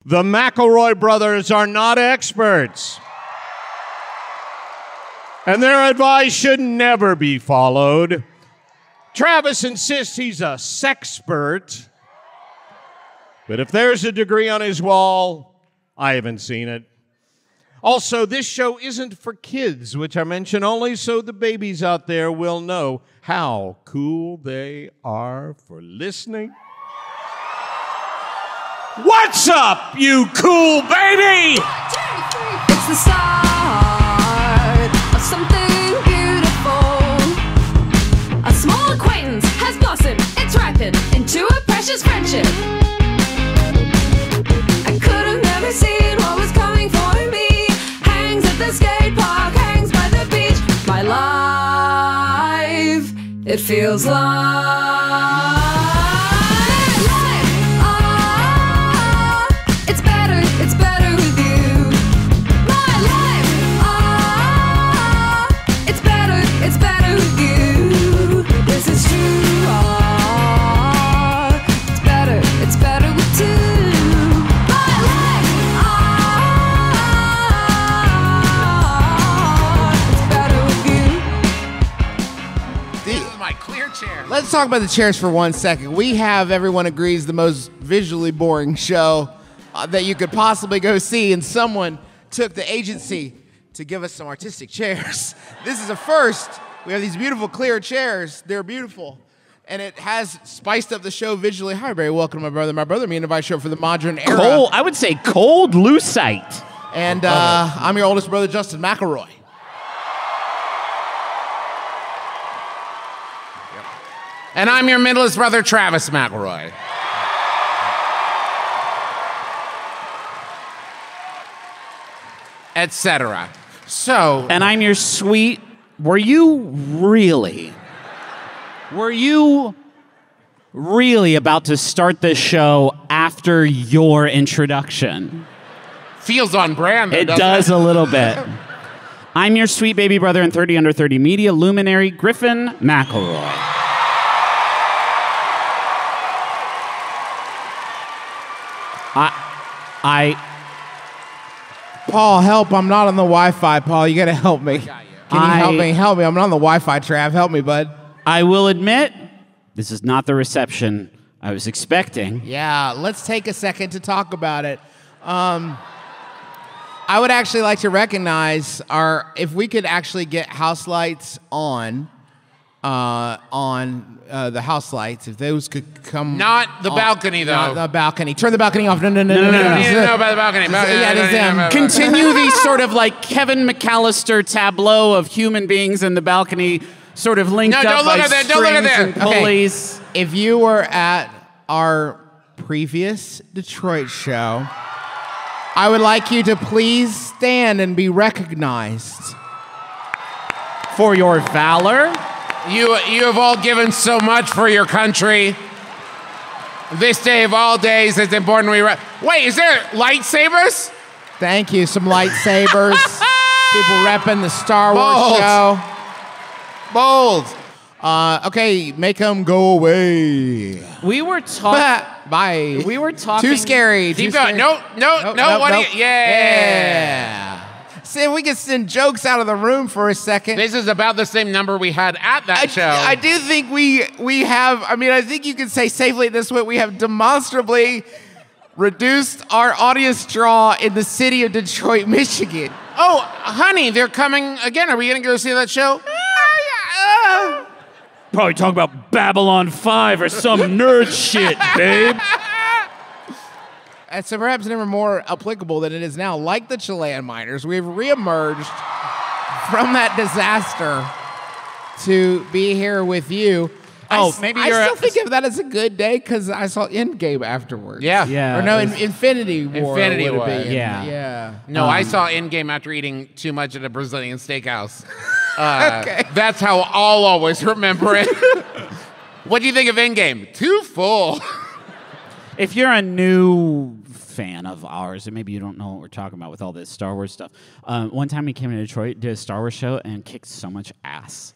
The McElroy brothers are not experts. And their advice should never be followed. Travis insists he's a sexpert. But if there's a degree on his wall, I haven't seen it. Also, this show isn't for kids, which I mention only so the babies out there will know how cool they are for listening. What's up, you cool baby? It's the start of something beautiful. A small acquaintance has blossomed, it's ripened into a precious friendship. I could have never seen what was coming for me. Hangs at the skate park, hangs by the beach. My life, it feels like it's better with you. My life, it's better with you. This is true, it's better with two. My life, it's better with you. This is my clear chair. Let's talk about the chairs for 1 second. We have, everyone agrees, the most visually boring show that you could possibly go see, and someone took the agency to give us some artistic chairs. This is a first. We have these beautiful clear chairs. They're beautiful. And it has spiced up the show visually. Hi, Barry. Welcome to My Brother, Me and Device show for the modern era. Cold, I would say cold lucite. And I'm your oldest brother, Justin McElroy. And I'm your middlest brother, Travis McElroy. Etc. So, And I'm your sweet. Were you really about to start this show after your introduction? feels on brand. Though, It does a little bit. I'm your sweet baby brother in 30 Under 30 Media, luminary Griffin McElroy. Paul, help. I'm not on the Wi-Fi, Paul. You got to help me. Can you help me? Help me. I'm not on the Wi-Fi, Trav. Help me, bud. I will admit, this is not the reception I was expecting. Yeah, let's take a second to talk about it. I would actually like to recognize if we could actually get house lights on the house lights, if those could come. Not the balcony, though. Not the balcony. Turn the balcony off. No. No, about the balcony. Continue the sort of like Kevin McAllister tableau of human beings in the balcony, sort of linked up by strings and pulleys. Okay. If you were at our previous Detroit show, I would like you to please stand and be recognized. For your valor. You have all given so much for your country. This day of all days, it's important we... Wait, is there lightsabers? Thank you. Some lightsabers. People repping the Star Wars show. Bold. Okay, make them go away. We were talking... Bye. We were talking... Too scary. Keep going. No. Yeah. See, we can send jokes out of the room for a second. This is about the same number we had at that show. I do think we have, I think you can say safely this way, we have demonstrably reduced our audience draw in the city of Detroit, Michigan. Oh, honey, they're coming again. Are we going to go see that show? Probably talking about Babylon 5 or some nerd shit, babe. And so perhaps never more applicable than it is now. Like the Chilean miners, we've reemerged from that disaster to be here with you. Oh, I still think of that as a good day because I saw Endgame afterwards. Yeah. Or no, Infinity War. Infinity War. Yeah. No, I saw Endgame after eating too much at a Brazilian steakhouse. Okay. That's how I'll always remember it. What do you think of Endgame? Too full. If you're a new fan of ours, and maybe you don't know what we're talking about with all this Star Wars stuff, one time we came to Detroit, did a Star Wars show, and kicked so much ass.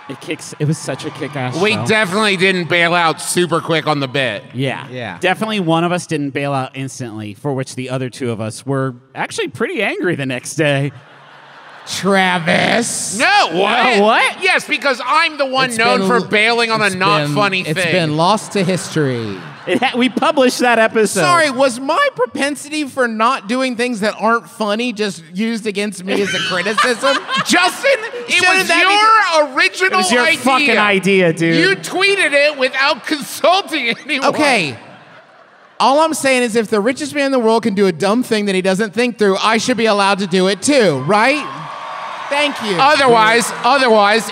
It was such a kick-ass We show. definitely didn't bail out super quick on the bit. Yeah. Definitely one of us didn't bail out instantly, for which the other two of us were actually pretty angry the next day. Travis. No, what? No, what? Yes, because I'm the one known for bailing on a not funny thing. It's been lost to history. We published that episode. Sorry, was my propensity for not doing things that aren't funny just used against me as a criticism? Justin, it was your original idea. It was your fucking idea, dude. You tweeted it without consulting anyone. Okay. All I'm saying is if the richest man in the world can do a dumb thing that he doesn't think through, I should be allowed to do it too, right? Thank you. Otherwise,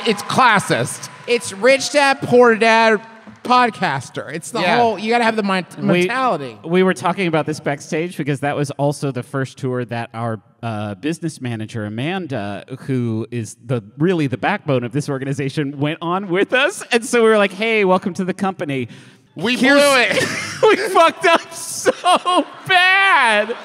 it's classist. It's rich dad, poor dad, podcaster. It's the whole, you gotta have the mentality. We were talking about this backstage because that was also the first tour that our business manager, Amanda, who is really the backbone of this organization, went on with us. And so we were like, hey, welcome to the company. We blew it. We fucked up so bad.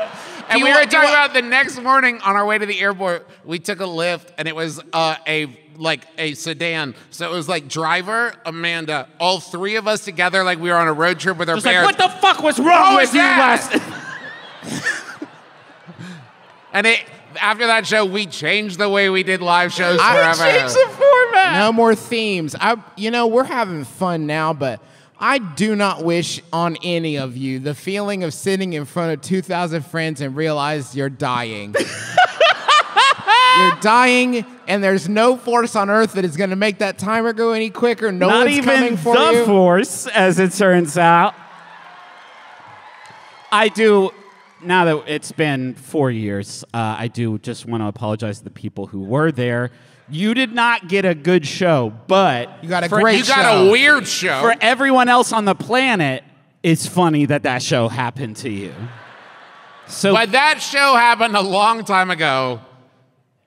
And we were talking about the next morning on our way to the airport, we took a Lyft, and it was a sedan. So it was like driver, Amanda, all three of us together, like we were on a road trip with our parents. Like, what the fuck was wrong with you last? And after that show, we changed the way we did live shows forever. We changed the format. No more themes. We're having fun now, but I do not wish on any of you the feeling of sitting in front of 2,000 friends and realize you're dying. You're dying, and there's no force on earth that is going to make that timer go any quicker. No Not one's even coming for the you. force, as it turns out. I do, now that it's been 4 years, I do just want to apologize to the people who were there. You did not get a good show, but you got a great show. You got a weird show. For everyone else on the planet, it's funny that show happened to you. But that show happened a long time ago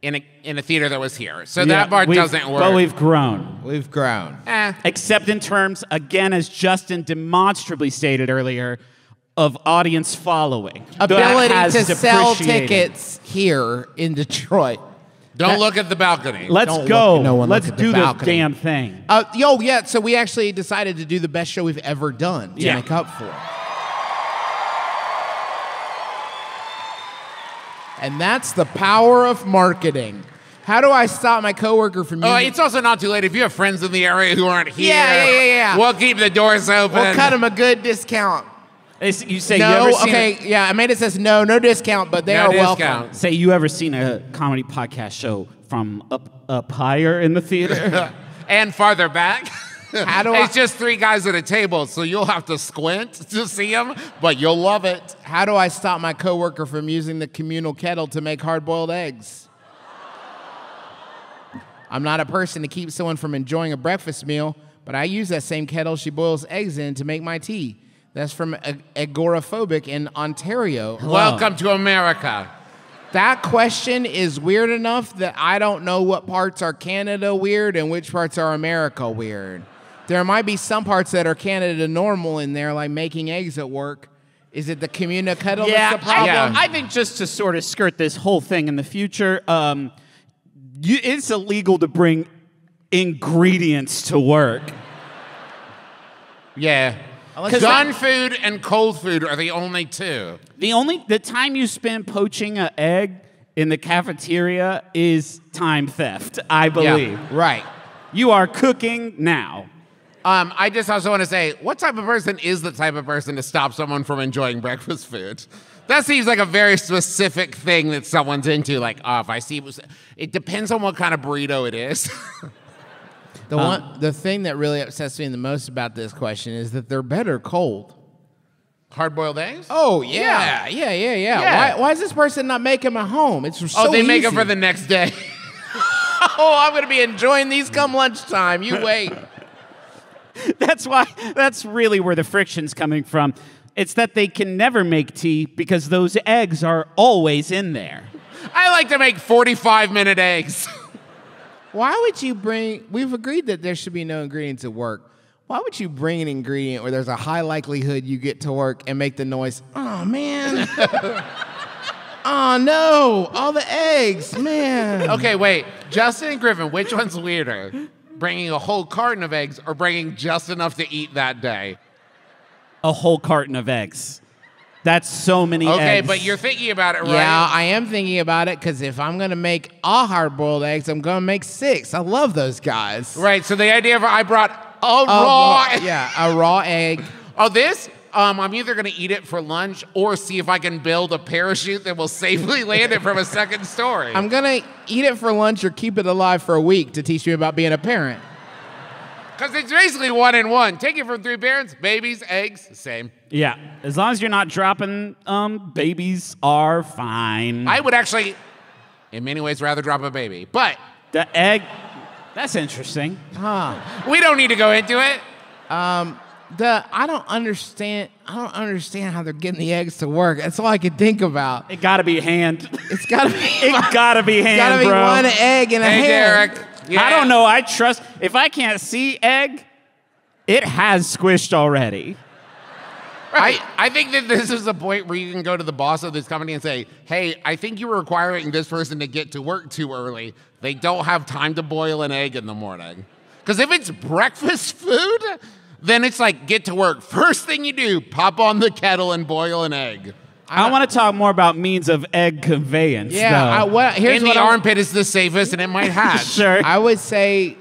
in a theater that was here. So that part doesn't work. But we've grown. We've grown. Except in terms, again, as Justin demonstrably stated earlier, of audience following. Ability to sell tickets here in Detroit. Don't look at the balcony. Let's go. Let's do this damn thing. So we actually decided to do the best show we've ever done to make up for it. And that's the power of marketing. How do I stop my coworker from using... it's also not too late. If you have friends in the area who aren't here, yeah. We'll keep the doors open. We'll cut them a good discount. You say no, you ever seen Amanda says no discount, but they are welcome. Say you ever seen a comedy podcast show from up higher in the theater? And farther back. It's just three guys at a table, so you'll have to squint to see them, but you'll love it. How do I stop my coworker from using the communal kettle to make hard-boiled eggs? I'm not a person to keep someone from enjoying a breakfast meal, but I use that same kettle she boils eggs in to make my tea. That's from Agoraphobic in Ontario. Hello. Welcome to America. That question is weird enough that I don't know what parts are Canada weird and which parts are America weird. There might be some parts that are Canada normal in there, like making eggs at work. Is it the communal kettle that's the problem? I think just to sort of skirt this whole thing in the future, it's illegal to bring ingredients to work. Yeah. Gun food and cold food are the only two. The time you spend poaching an egg in the cafeteria is time theft, I believe. Yeah, right. You are cooking now. I just also want to say, what type of person is the type of person to stop someone from enjoying breakfast food? That seems like a very specific thing that someone's into. Like, if I see, it depends on what kind of burrito it is. The thing that really upsets me the most about this question is that they're better cold. Hard-boiled eggs? Oh, yeah. Why is this person not making them at home? It's so they make easy. them for the next day. I'm going to be enjoying these come lunchtime. You wait. That's really where the friction's coming from. It's that they can never make tea because those eggs are always in there. I like to make 45-minute eggs. Why would you we've agreed that there should be no ingredients at work. Why would you bring an ingredient where there's a high likelihood you get to work and make the noise, oh, man. Oh, no, all the eggs, man. Okay, wait. Justin and Griffin, which one's weirder? bringing a whole carton of eggs, or bringing just enough to eat that day? A whole carton of eggs. That's so many eggs. Okay, but you're thinking about it, right? Yeah, I am thinking about it because if I'm going to make all hard-boiled eggs, I'm going to make 6. I love those guys. Right, so the idea of I brought a raw egg. Yeah, a raw egg. Oh, this? I'm either going to eat it for lunch or see if I can build a parachute that will safely land it from a second story. I'm going to eat it for lunch or keep it alive for a week to teach you about being a parent. Because it's basically 1 in 1. Take it from 3 parents, babies, eggs, same. Yeah, as long as you're not dropping, babies are fine. I would actually, in many ways, rather drop a baby. But The egg, that's interesting. we don't need to go into it. I don't understand how they're getting the eggs to work. That's all I can think about. It gotta be hand. It's gotta be. It gotta be hand, gotta be bro. one egg in a Hey, hand. Derek. Yeah. I don't know. I trust. If I can't see egg, it has squished already. I think that this is a point where you can go to the boss of this company and say, hey, I think you're requiring this person to get to work too early. They don't have time to boil an egg in the morning. Because if it's breakfast food, then it's like, get to work. First thing you do, pop on the kettle and boil an egg. I want to talk more about means of egg conveyance. Yeah. Here's In what the I- armpit is the safest, and it might hatch. Sure. I would say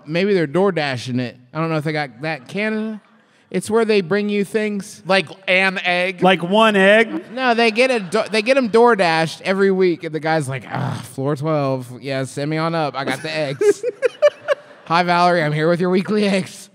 maybe they're door dashing it. I don't know if they got that. Canada. It's where they bring you things. Like an egg. Like one egg. No, they get them door dashed every week, and the guy's like, floor 12. Yeah, send me on up. I got the eggs. Hi, Valerie. I'm here with your weekly eggs.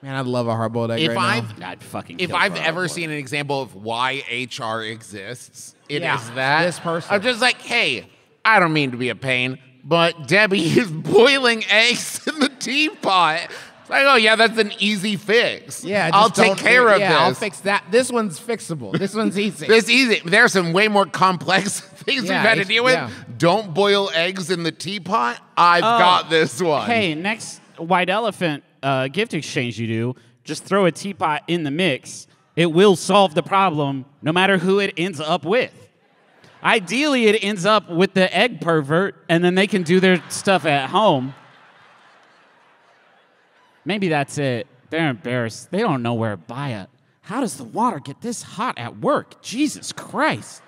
Man, I'd love a hard-boiled egg If right I've now. I'd fucking. If kill I've for a ever hard-boiled. seen an example of why HR exists, it is Yeah, that. this person. I'm just like, hey, I don't mean to be a pain, but Debbie is boiling eggs in the teapot. It's like, oh, yeah, that's an easy fix. Yeah, I'll just take don't- care of yeah, this. I'll fix that. This one's fixable. This one's easy. This easy. There are some way more complex things Yeah, we've had to deal with. yeah. Don't boil eggs in the teapot. I've got this one. Hey, next white elephant gift exchange you do, just throw a teapot in the mix. It will solve the problem, no matter who it ends up with. Ideally, it ends up with the egg pervert, and then they can do their stuff at home. Maybe that's it. They're embarrassed. They don't know where to buy it. How does the water get this hot at work? Jesus Christ.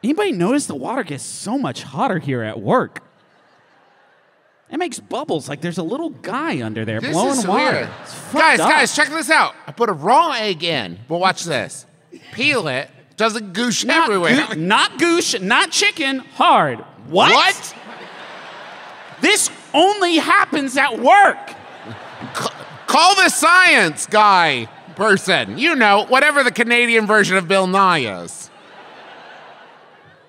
Anybody notice the water gets so much hotter here at work? It makes bubbles like there's a little guy under there This blowing is water. weird. It's fucked up. Guys, check this out. I put a raw egg in, but watch this. Peel it, doesn't goosh everywhere. Not goosh, not chicken, hard. What? This only happens at work. Call the science guy person. You know, whatever the Canadian version of Bill Nye is.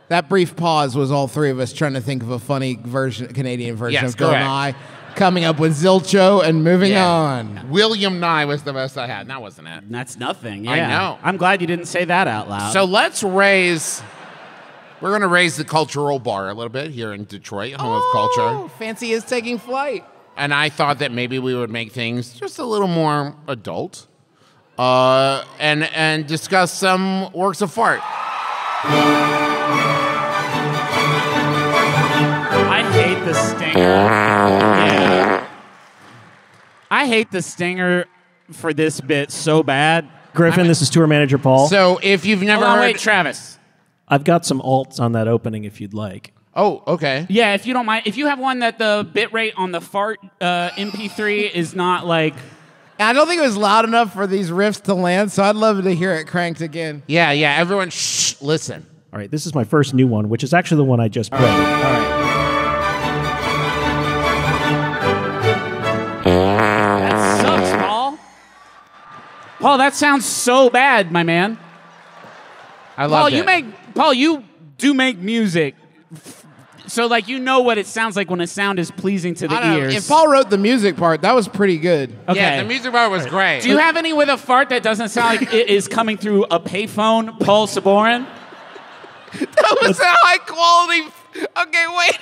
That brief pause was all three of us trying to think of a funny Canadian version Yes, of Bill correct. Nye, coming up with Zilcho and moving on. William Nye was the best I had. And that wasn't it. That's nothing. Yeah. I know. I'm glad you didn't say that out loud. So we're going to raise the cultural bar a little bit here in Detroit, home of culture. Oh, Fancy is taking flight. And I thought that maybe we would make things just a little more adult and discuss some works of art. I hate the stinger. Yeah. I hate the stinger for this bit so bad. Griffin, this is tour manager Paul. So if you've never Hold on, heard... wait, Travis. I've got some alts on that opening if you'd like. Oh, okay. Yeah, if you don't mind, if you have one that the bit rate on the fart MP3 is not like... I don't think it was loud enough for these riffs to land, so I'd love to hear it cranked again. Yeah, everyone, shh, listen. All right, this is my first new one, which is actually the one I just played. All right. That sucks, Paul. Paul, that sounds so bad, my man. I love it. Paul, you do make music. So, like, you know what it sounds like when a sound is pleasing to the I don't know, ears. if Paul wrote the music part, that was pretty good. Okay. Yeah, the music part was great. Do you have any with a fart that doesn't sound like it is coming through a payphone, Paul Saborin? That was a high quality... Okay, wait.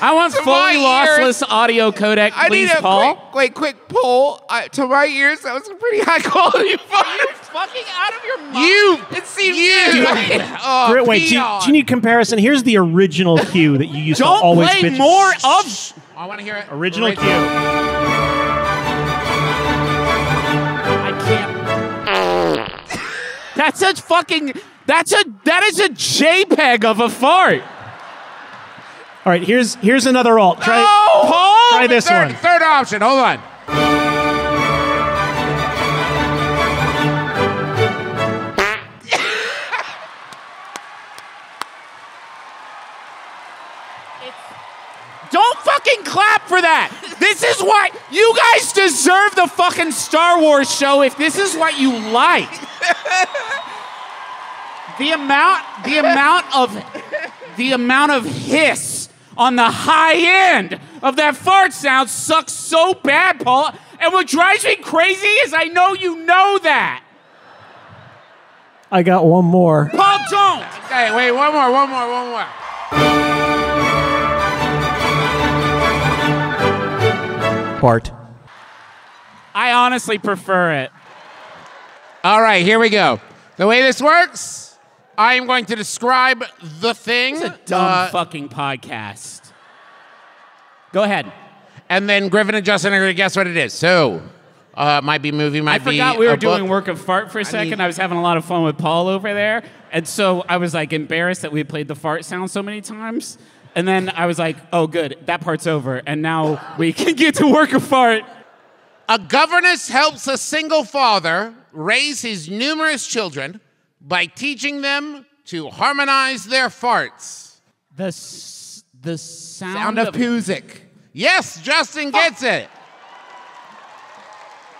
I want To fully my ears, lossless audio codec, I please, need a Paul. quick poll. To my ears, that was a pretty high quality fart. Fucking out of your mind. It seems you. Wait, do you need comparison? Here's the original cue that you used to Don't always play bitch. more of... I want to hear it. Original cue. I can't. That's a fucking. That is a JPEG of a fart. All right, here's another alt. Try, Paul! try this one. Third option. Hold on. Don't fucking clap for that. This is what you guys deserve the fucking Star Wars show if this is what you like. The amount of hiss on the high end of that fart sound sucks so bad, Paul. And what drives me crazy is I know you know that. I got one more. Paul, don't. Okay, wait, one more. Bart. I honestly prefer it. All right, here we go. The way this works, I am going to describe the thing. It's a dumb fucking podcast. Go ahead. And then Griffin and Justin are going to guess what it is. So, might be a movie, might be I forgot we were a book. doing Work of Fart for a second. I was having a lot of fun with Paul over there. And so I was like embarrassed that we had played the fart sound so many times. And then I was like, oh, good, that part's over. And now we can get to Work of Fart. A governess helps a single father raise his numerous children by teaching them to harmonize their farts. The sound Sound of music. Yes, Justin gets it.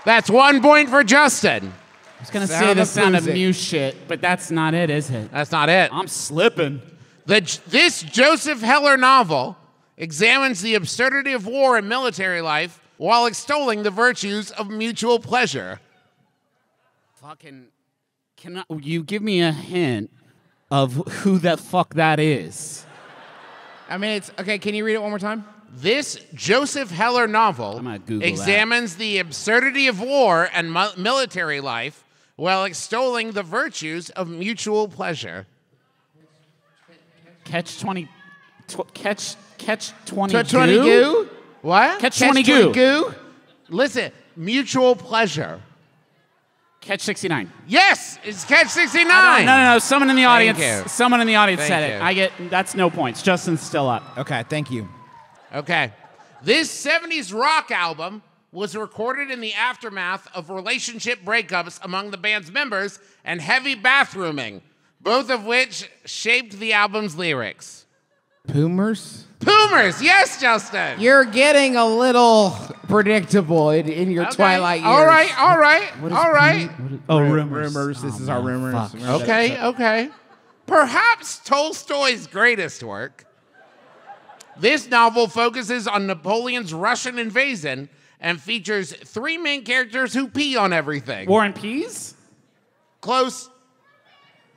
That's 1 point for Justin. I was going to say Sound the of sound of music. muse shit, but that's not it, is it? That's not it. I'm slipping. This Joseph Heller novel examines the absurdity of war and military life while extolling the virtues of mutual pleasure. Fucking, can you give me a hint of who the fuck that is? I mean, it's okay. Can you read it one more time? This Joseph Heller novel I'm gonna Google examines the absurdity of war and military life while extolling the virtues of mutual pleasure. Catch 20 goo? What? Catch 20 goo. Listen, mutual pleasure. Catch 69. Yes, it's Catch 69. No. Someone in the audience. you. Someone in the audience Thank said you. it. That's no points. Justin's still up. Okay, thank you. Okay. This 70s rock album was recorded in the aftermath of relationship breakups among the band's members and heavy bathrooming, both of which shaped the album's lyrics. Poomers? Poomers, yes, Justin. You're getting a little predictable in your Okay. twilight years. All right. Oh, rumors. Rumors. This is our rumors. fuck. Okay. Perhaps Tolstoy's greatest work. This novel focuses on Napoleon's Russian invasion and features 3 main characters who pee on everything. War and Peas? Close.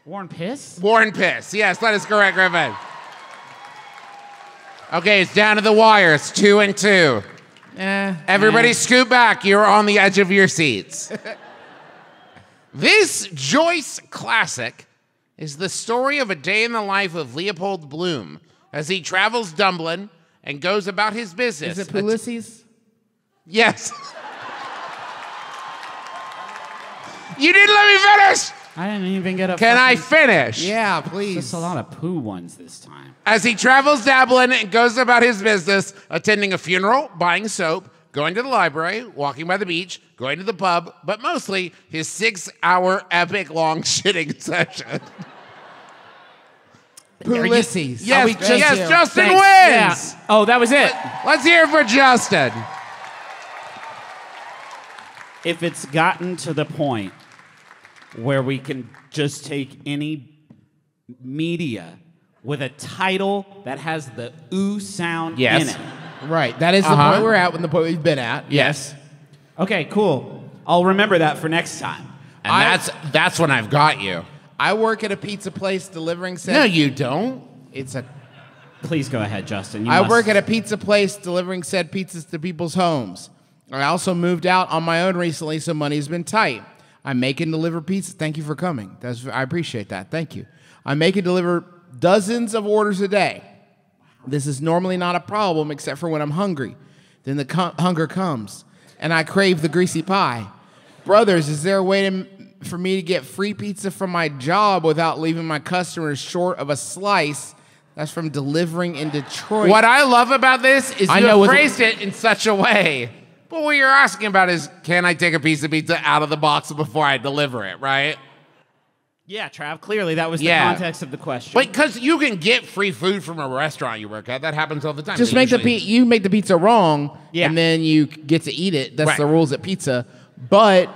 War and Piss? War and Piss. Yes, that is correct, Griffin. Okay, it's down to the wire. It's 2 and 2. Everybody scoot back. You're on the edge of your seats. This Joyce classic is the story of a day in the life of Leopold Bloom as he travels Dublin and goes about his business. Is it Ulysses? Yes. You didn't let me finish. I didn't even get a Can I fucking- finish? Yeah, There's please. a lot of poo ones this time. As he travels Dublin and goes about his business, attending a funeral, buying soap, going to the library, walking by the beach, going to the pub, but mostly his 6-hour epic-long shitting session. Ulysses. Yes, Are we just yes, here? Justin Thanks. wins. Yeah. Oh, that was it. Let's hear it for Justin. If it's gotten to the point where we can just take any media with a title that has the ooh sound in it. Right. That is the point we're at, and the point we've been at. Yes. Okay, cool. I'll remember that for next time. And that's when I've got you. I work at a pizza place delivering said. No, you don't. It's a. Please go ahead, Justin. I work at a pizza place delivering said pizzas to people's homes. I also moved out on my own recently, so money's been tight. I make and deliver pizza. Thank you for coming. I appreciate that. Thank you. I make and deliver dozens of orders a day. This is normally not a problem except for when I'm hungry. Then the hunger comes, and I crave the greasy pie. Brothers, is there a way for me to get free pizza from my job without leaving my customers short of a slice? That's from delivering in Detroit. What I love about this is I you know have phrased it in such a way. But what you're asking about is, can I take a piece of pizza out of the box before I deliver it, right? Yeah, Trav, clearly that was the context of the question. But because you can get free food from a restaurant you work at. That happens all the time. Just make you make the pizza wrong, Yeah. and then you get to eat it. That's Right. the rules at pizza. But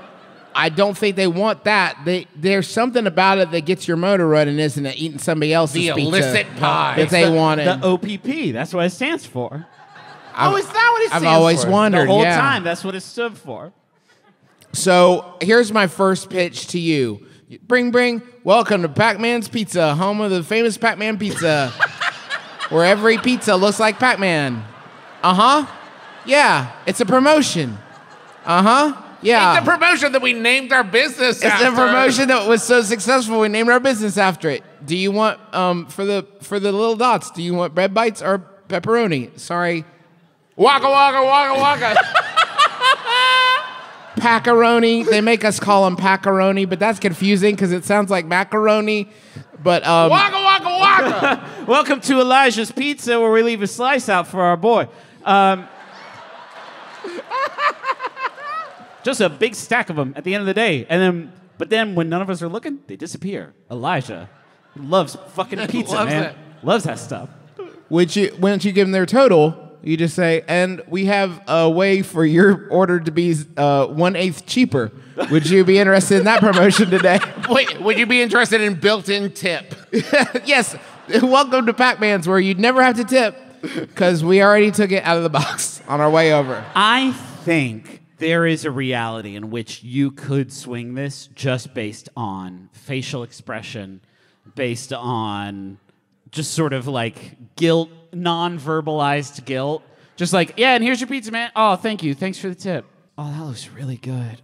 I don't think they want that. There's something about it that gets your motor running, isn't it? Eating somebody else's The pizza illicit pie. that they wanted. The OPP, that's what it stands for. Oh, is that what it stands I've always for? wondered. The whole yeah. time, that's what it stood for. So here's my first pitch to you. Bring. Welcome to Pac-Man's Pizza, home of the famous Pac-Man pizza, where every pizza looks like Pac-Man. Yeah, it's a promotion. Yeah. It's a promotion that we named our business It's after. a promotion that was so successful we named our business after it. Do you want for the little dots? Do you want bread bites or pepperoni? Sorry, Waka, waka, waka, waka. paccaroni. They make us call them paccaroni, but that's confusing because it sounds like macaroni. But Waka, waka, waka. Welcome to Elijah's Pizza, where we leave a slice out for our boy. Just a big stack of them at the end of the day. But then when none of us are looking, they disappear. Elijah loves fucking pizza, Loves man. it. Loves that stuff. once you give them their total, you just say, and we have a way for your order to be 1/8 cheaper. Would you be interested in that promotion today? Wait, would you be interested in built-in tip? Yes. Welcome to Pac-Man's, where you'd never have to tip because we already took it out of the box on our way over. I think there is a reality in which you could swing this just based on facial expression, based on just sort of like guilt, non-verbalized guilt. Just like, yeah, and here's your pizza, man. Oh, thank you. Thanks for the tip. Oh, that looks really good.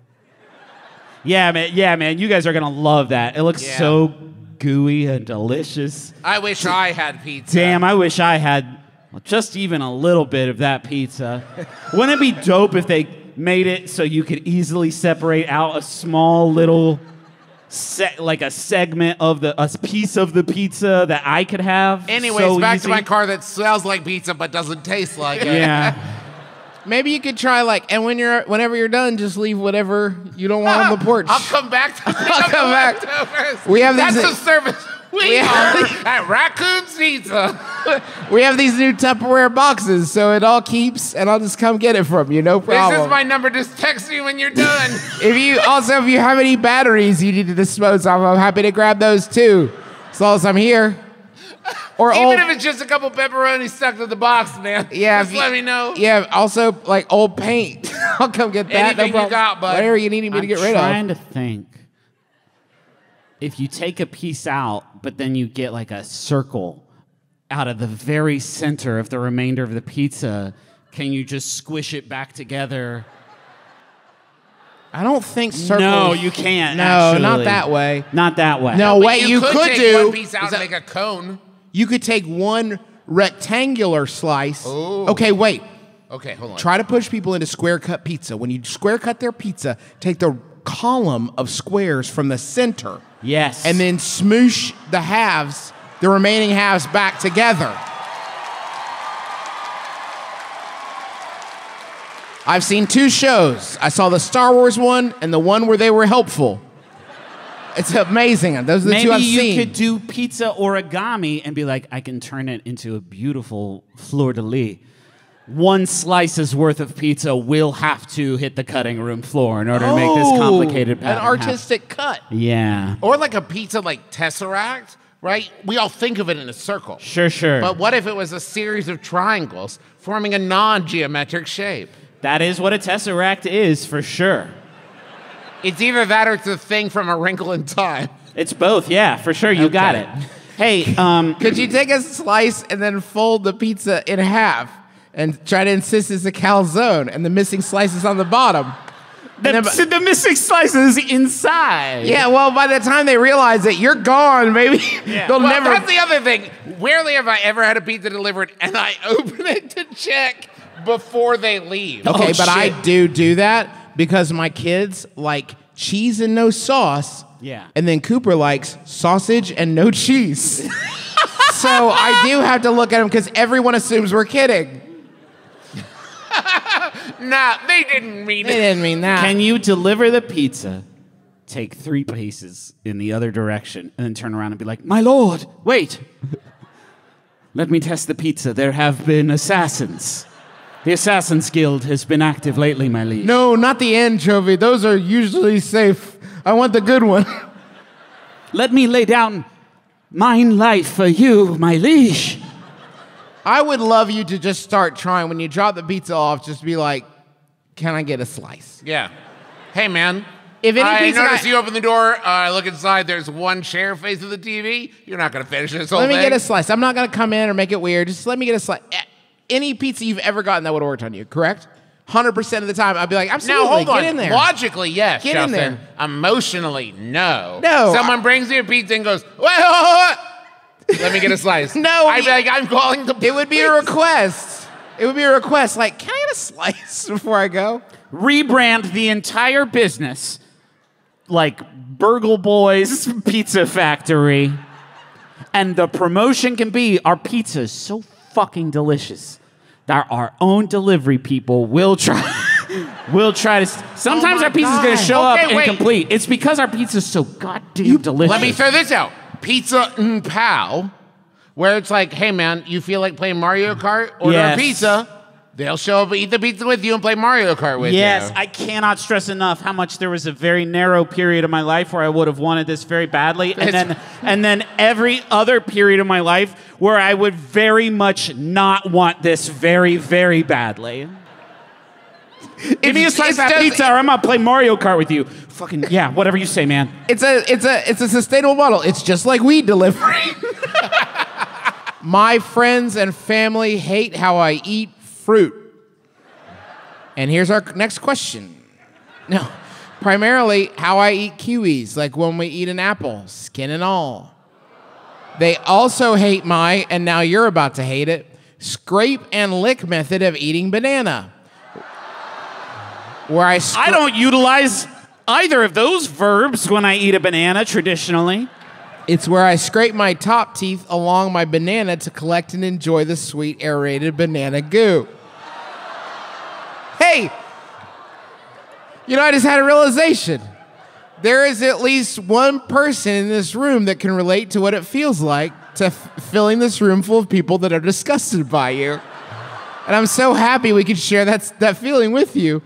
Yeah, man. You guys are going to love that. It looks so gooey and delicious. I wish I had pizza. Damn, I wish I had just even a little bit of that pizza. Wouldn't it be dope if they made it so you could easily separate out a small little like a segment of a piece of the pizza that I could have? Anyways, so back easy. to my car that smells like pizza but doesn't taste like it. Yeah. Maybe you could try and whenever you're done, just leave whatever you don't want on the porch. I'll come back. I'll come back. Leftovers. We have That's these- the service we offer at Raccoon's Pizza. We have these new Tupperware boxes, so it all keeps, and I'll just come get it from you, no problem. This is my number. Just text me when you're done. If you have any batteries you need to dispose of, I'm happy to grab those too, as long as I'm here. Or Even if it's just a couple pepperonis stuck to the box, man. yeah, just let me know. Yeah, also like old paint. I'll come get that. Anything no you problem. got, bud. Whatever you need me to get rid I'm trying of. to think. If you take a piece out, but then you get like a circle out of the very center of the remainder of the pizza, can you just squish it back together? I don't think circles. No, you can't. No, actually. not that way. Not that way. No, But what you could take do one piece out and make a cone. you could take one rectangular slice. Oh. Okay, wait. Okay, hold on. Try to push people into square cut pizza. When you square cut their pizza, take the column of squares from the center. Yes. And then smoosh the remaining halves back together. I've seen 2 shows. I saw the Star Wars one and the one where they were helpful. It's amazing. Those are the 2 I've Maybe seen. you could do pizza origami and be like, I can turn it into a beautiful fleur-de-lis. 1 slice's worth of pizza will have to hit the cutting room floor in order to make this complicated an pattern happen. artistic cut. Yeah. Or like a pizza like Tesseract, right? We all think of it in a circle. Sure. But what if it was a series of triangles forming a non-geometric shape? That is what a tesseract is, for sure. It's either that or it's a thing from A Wrinkle in Time. It's both, yeah, for sure. You got it. Hey, Could you take a slice and then fold the pizza in half and try to insist it's a calzone and the missing slice is on the bottom? The missing slice is inside. Yeah, well, by the time they realize that you're gone, baby, they'll never. That's the other thing. Rarely have I ever had a pizza delivered and I open it to check before they leave. Okay, Oh, but I shit. do that because my kids like cheese and no sauce. Yeah. And then Cooper likes sausage and no cheese. So I do have to look at them because everyone assumes we're kidding. Nah, they didn't mean They it. didn't mean that. Can you deliver the pizza, take 3 paces in the other direction, and then turn around and be like, "My lord, wait. Let me test the pizza. There have been assassins. The Assassin's Guild has been active lately, my liege." No, not the anchovy. Those are usually safe. I want the good one. Let me lay down mine life for you, my liege. I would love you to just start trying. When you drop the pizza off, just be like, "Can I get a slice?" Yeah. Hey, man. If any I pizza notice guy- you open the door, I look inside, there's one chair facing the TV. You're not going to finish this whole Let thing. me get a slice. I'm not going to come in or make it weird. Just let me get a slice. Any pizza you've ever gotten that would have worked on you, correct? 100% of the time, I'd be like, absolutely, Now, hold on. get in there. Logically, yes, Get in Justin. there. Emotionally, no. No, Someone brings you a pizza and goes, wait. Let me get a slice. No, I'd be like, I'm calling the police. It would be a request. It would be a request. Like, can I get a slice before I go? Rebrand the entire business like Burgle Boys Pizza Factory. And the promotion can be our pizza is so fucking delicious that our own delivery people will try to. Sometimes my our pizza's gonna God. show Okay, up wait. incomplete. It's because our pizza's so goddamn delicious. Let me throw this out. Pizza and Pal, where it's like, hey, man, you feel like playing Mario Kart? Order Yes. a pizza. They'll show up, eat the pizza with you, and play Mario Kart with Yes, you. I cannot stress enough how much there was a very narrow period of my life where I would have wanted this very badly, and then every other period of my life where I would very much not want this very, very badly. Give me a slice of that pizza, or I'm gonna play Mario Kart with you. Fucking yeah, whatever you say, man. It's a sustainable model. It's just like weed delivery. My friends and family hate how I eat fruit. And here's our next question. No, primarily how I eat kiwis, like when we eat an apple, skin and all. They also hate my, and now you're about to hate it, scrape and lick method of eating banana. Where I don't utilize either of those verbs when I eat a banana traditionally. It's where I scrape my top teeth along my banana to collect and enjoy the sweet aerated banana goo. Hey, you know, I just had a realization. There is at least one person in this room that can relate to what it feels like to filling this room full of people that are disgusted by you. And I'm so happy we could share that feeling with you.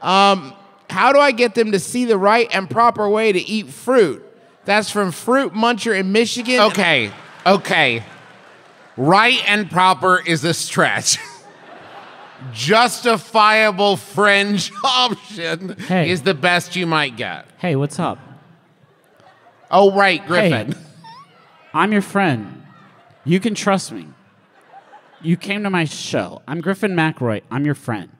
How do I get them to see the right and proper way to eat fruit? That's from Fruit Muncher in Michigan. Okay. Right and proper is a stretch. Justifiable fringe option Hey. is the best you might get. Hey, what's up? Oh, right, Griffin. Hey, I'm your friend. You can trust me. You came to my show. I'm Griffin McElroy. I'm your friend.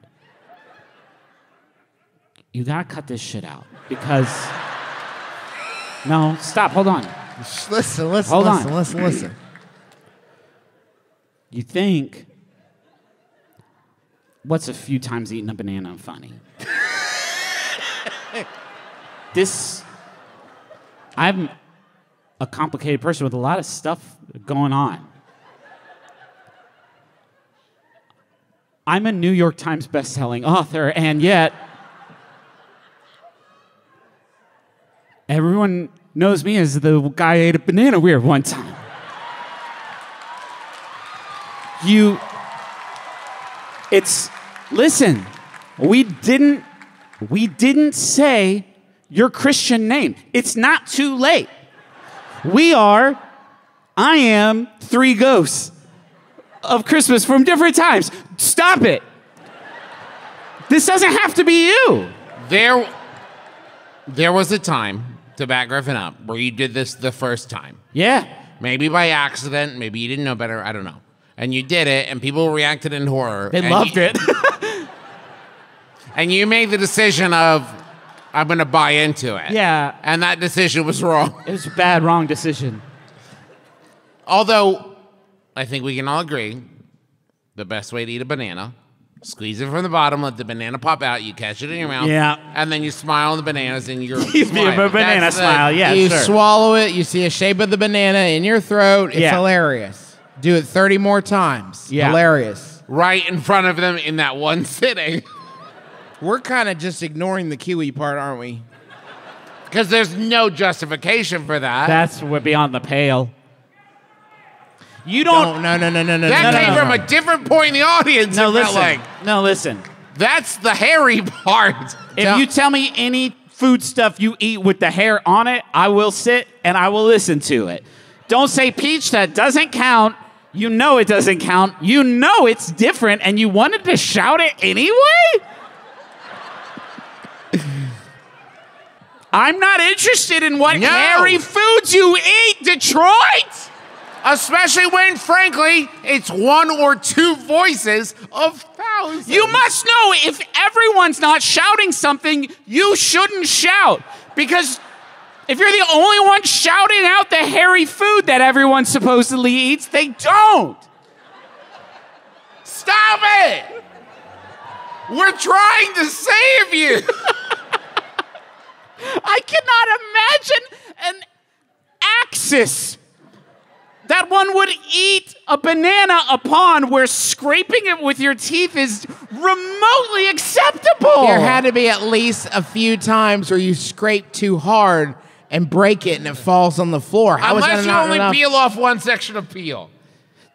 You gotta cut this shit out because. No, stop. Hold on. Listen. You think what's a few times eating a banana funny? I'm a complicated person with a lot of stuff going on. I'm a New York Times bestselling author, and yet everyone knows me as the guy who ate a banana weird one time. Listen, we didn't say your Christian name. It's not too late. I am 3 ghosts of Christmas from different times. Stop it. This doesn't have to be you. There was a time, to back Griffin up, where you did this the first time. Yeah. Maybe by accident, maybe you didn't know better, I don't know. And you did it, and people reacted in horror. They loved it. And you made the decision of, I'm going to buy into it. Yeah. And that decision was wrong. It was a bad, wrong decision. Although, I think we can all agree, the best way to eat a banana, squeeze it from the bottom, let the banana pop out, you catch it in your mouth, Yeah. and then you smile on the bananas and you're Give me a smiling. banana That's smile, yeah, You sure. swallow it, you see a shape of the banana in your throat. It's Yeah. hilarious. Do it 30 more times. Yeah. Hilarious. Right in front of them in that one sitting. We're kind of just ignoring the kiwi part, aren't we? Because there's no justification for that. That's what beyond the pale. You don't. No. That came from a different point in the audience. No, it felt listen. like. No, listen. That's the hairy part. If you tell me any food stuff you eat with the hair on it, I will sit and I will listen to it. Don't say peach, that doesn't count. You know it doesn't count. You know it's different and you wanted to shout it anyway? I'm not interested in what No. hairy foods you eat, Detroit! Especially when, frankly, it's one or two voices of thousands. You must know if everyone's not shouting something, you shouldn't shout. Because if you're the only one shouting out the hairy food that everyone supposedly eats, they don't. Stop it! We're trying to save you. I cannot imagine an axis that one would eat a banana upon where scraping it with your teeth is remotely acceptable. There had to be at least a few times where you scrape too hard and break it and it falls on the floor. How is Unless that you not only enough? peel off one section of peel.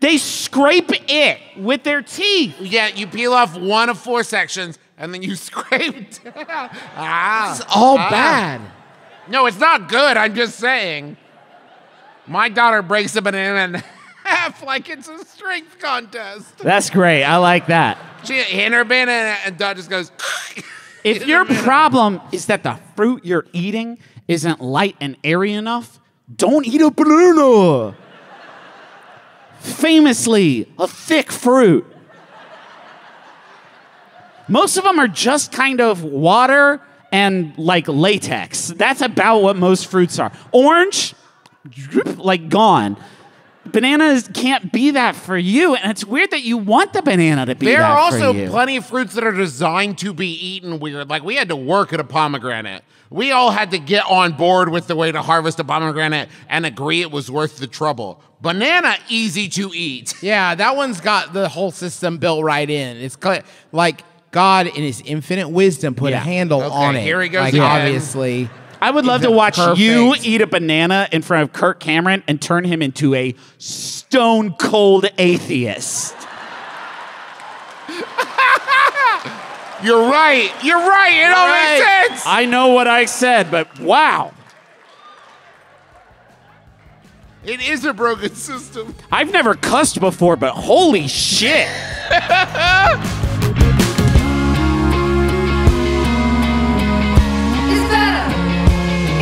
They scrape it with their teeth. Yeah, you peel off one of four sections and then you scrape down. It's all bad. No, it's not good. I'm just saying. My daughter breaks a banana in half like it's a strength contest. That's great. I like that. She hit her banana and Dot just goes. If your problem is that the fruit you're eating isn't light and airy enough, don't eat a banana. Famously, a thick fruit. Most of them are just kind of water and like latex. That's about what most fruits are. Orange, like gone. Bananas can't be that for you, and it's weird that you want the banana to be There that are for also you. plenty of fruits that are designed to be eaten weird. Like we had to work at a pomegranate. We all had to get on board with the way to harvest a pomegranate and agree it was worth the trouble. Banana, easy to eat. Yeah, that one's got the whole system built right in. It's like God in his infinite wisdom put a handle on it. Here he goes Like again. obviously. I would love Is to it watch you perfect? eat a banana in front of Kirk Cameron and turn him into a stone cold atheist. You're right. You're right. It all makes sense. I know what I said, but wow. It is a broken system. I've never cussed before, but holy shit.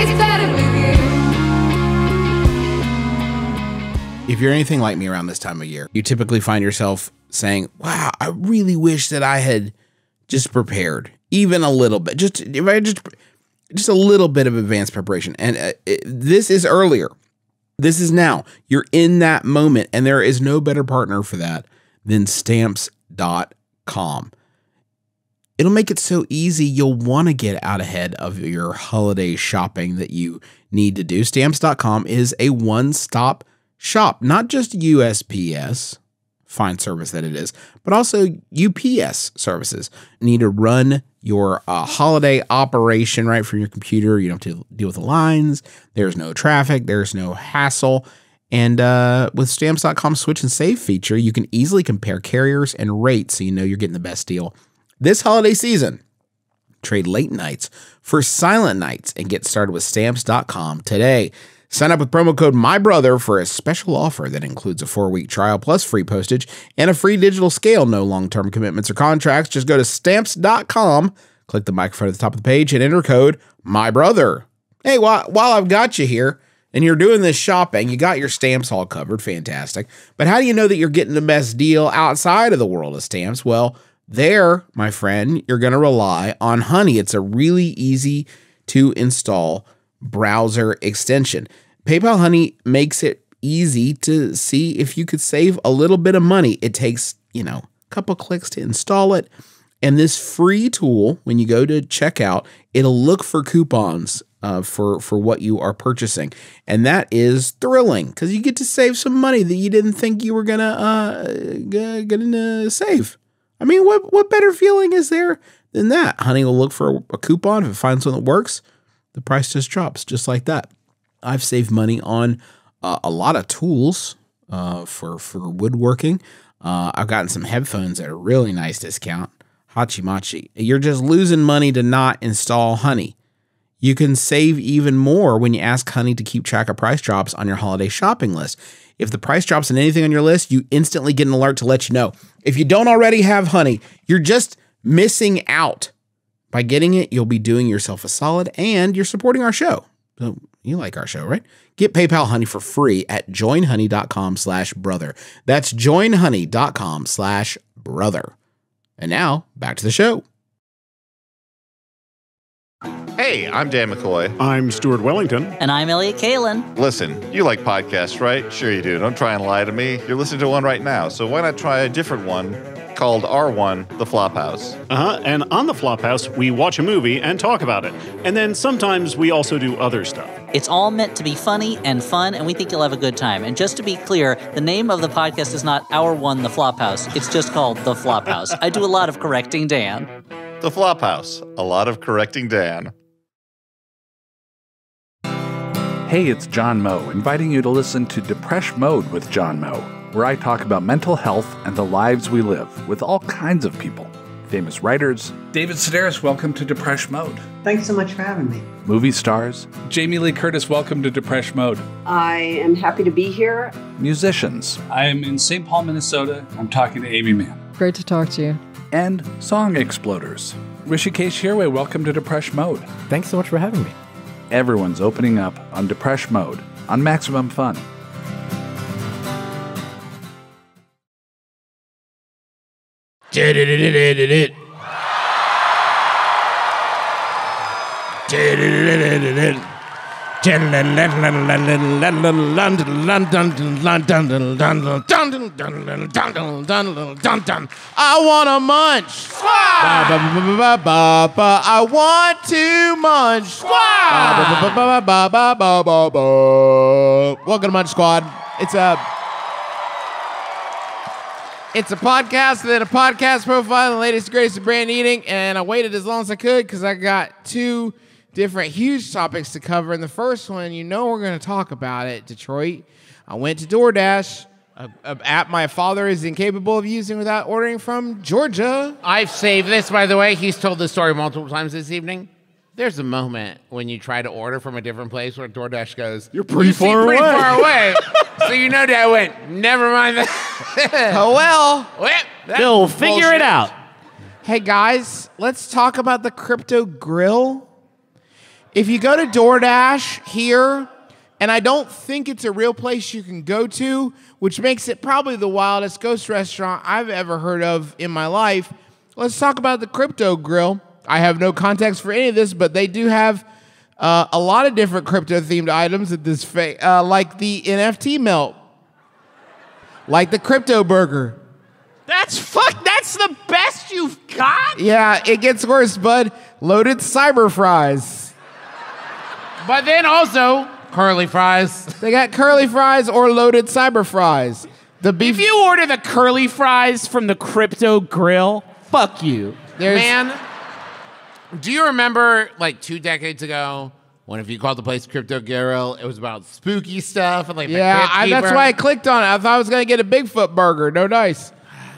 It's better with you. If you're anything like me around this time of year, you typically find yourself saying, wow, I really wish that I had just prepared even a little bit. Just a little bit of advanced preparation. And this is earlier. This is now. You're in that moment, and there is no better partner for that than Stamps.com. It'll make it so easy you'll want to get out ahead of your holiday shopping that you need to do. Stamps.com is a one-stop shop, not just USPS, fine service that it is, but also UPS services. You need to run your holiday operation right from your computer. You don't have to deal with the lines. There's no traffic. There's no hassle. And with Stamps.com's Switch and Save feature, you can easily compare carriers and rates so you know you're getting the best deal. This holiday season, trade late nights for silent nights and get started with Stamps.com today. Sign up with promo code MYBROTHER for a special offer that includes a 4-week trial plus free postage and a free digital scale. No long-term commitments or contracts. Just go to Stamps.com, click the microphone at the top of the page, and enter code MYBROTHER. Hey, while I've got you here and you're doing this shopping, you got your stamps all covered. Fantastic. But how do you know that you're getting the best deal outside of the world of stamps? Well, There, my friend, you're going to rely on Honey. It's a really easy to install browser extension. PayPal Honey makes it easy to see if you could save a little bit of money. It takes, a couple clicks to install it. And this free tool, when you go to checkout, it'll look for coupons for what you are purchasing. And that is thrilling because you get to save some money that you didn't think you were gonna save. I mean, what better feeling is there than that? Honey will look for a coupon. If it finds one that works, the price just drops just like that. I've saved money on a lot of tools for woodworking. I've gotten some headphones at a really nice discount. Hachi-machi. You're just losing money to not install Honey. You can save even more when you ask Honey to keep track of price drops on your holiday shopping list. If the price drops on anything on your list, you instantly get an alert to let you know. If you don't already have Honey, you're just missing out. By getting it, you'll be doing yourself a solid and you're supporting our show. So you like our show, right? Get PayPal Honey for free at joinhoney.com/brother. That's joinhoney.com/brother. And now, back to the show. Hey, I'm Dan McElroy. I'm Stuart Wellington. And I'm Elliot Kalin. Listen, you like podcasts, right? Sure you do. Don't try and lie to me. You're listening to one right now. So why not try a different one called R1, The Flophouse? And on The Flophouse, we watch a movie and talk about it. And then sometimes we also do other stuff. It's all meant to be funny and fun, and we think you'll have a good time. And just to be clear, the name of the podcast is not Our One, The Flophouse. It's just called The Flophouse. I do a lot of correcting Dan. The Flophouse. A lot of correcting Dan. Hey, it's John Moe, inviting you to listen to Depresh Mode with John Moe, where I talk about mental health and the lives we live with all kinds of people. Famous writers. David Sedaris, welcome to Depresh Mode. Thanks so much for having me. Movie stars. Jamie Lee Curtis, welcome to Depresh Mode. I am happy to be here. Musicians. I am in St. Paul, Minnesota. I'm talking to Amy Mann. Great to talk to you. And song exploders. Rishikesh Hirway, welcome to Depresh Mode. Thanks so much for having me. Everyone's opening up on Depresh Mode on Maximum Fun. I want to munch. I want to munch. Welcome to Munch Squad. It's a podcast and then a podcast profile, the latest and greatest of brand eating, and I waited as long as I could because I got two different huge topics to cover. And the first one, we're going to talk about it, Detroit. I went to DoorDash, an app my father is incapable of using without ordering from Georgia. I've saved this, by the way. He's told this story multiple times this evening. There's a moment when you try to order from a different place where DoorDash goes, You're pretty far away. So Dad went, never mind that. Oh, well. They'll figure it out. Hey, guys, let's talk about the crypto grill. If you go to DoorDash here, and I don't think it's a real place you can go to, which makes it probably the wildest ghost restaurant I've ever heard of in my life, let's talk about the crypto grill. I have no context for any of this, but they do have a lot of different crypto-themed items at this, like the NFT melt, like the crypto burger. That's the best you've got? Yeah, it gets worse, bud. Loaded Cyberfries. But then also, curly fries. They got curly fries or loaded Cyberfries. If you order the curly fries from the crypto grill, fuck you. Man, do you remember like 2 decades ago when if you called the place Crypto Grill, it was about spooky stuff and like that's why I clicked on it. I thought I was gonna get a Bigfoot burger. No dice.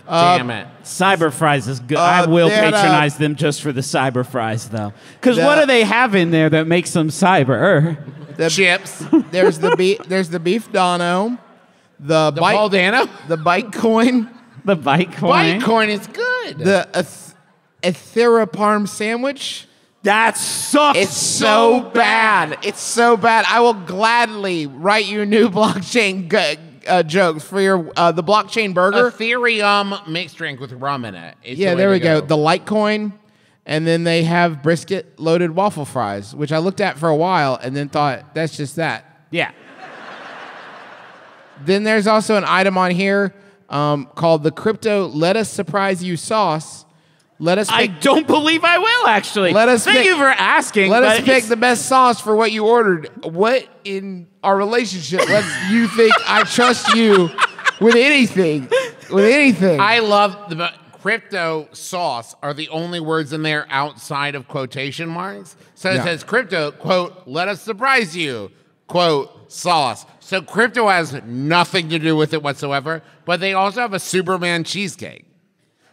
Damn it. Cyberfries is good. I will patronize them just for the Cyberfries, though. Because what do they have in there that makes them cyber? The chips. There's the beef Dono. The Paul Dano? The Bytecoin. The Bytecoin. Bytecoin is good. The Ethereum sandwich. That sucks. It's so bad. It's so bad. I will gladly write you a new blockchain jokes for your the blockchain burger. Ethereum mixed drink with rum in it. It's Yeah, the way there we to go. The Litecoin, and then they have brisket loaded waffle fries, which I looked at for a while and then thought that's just that. Yeah. Then there's also an item on here called the Crypto Let Us Surprise You Sauce. Let us. I don't believe I will actually. Thank you for asking. Let us but pick it's- the best sauce for what you ordered. What in our relationship lets you think I trust you with anything? With anything. I love the crypto sauce are the only words in there outside of quotation marks. So it says crypto, quote, let us surprise you, quote, sauce. So crypto has nothing to do with it whatsoever, but they also have a Superman cheesecake,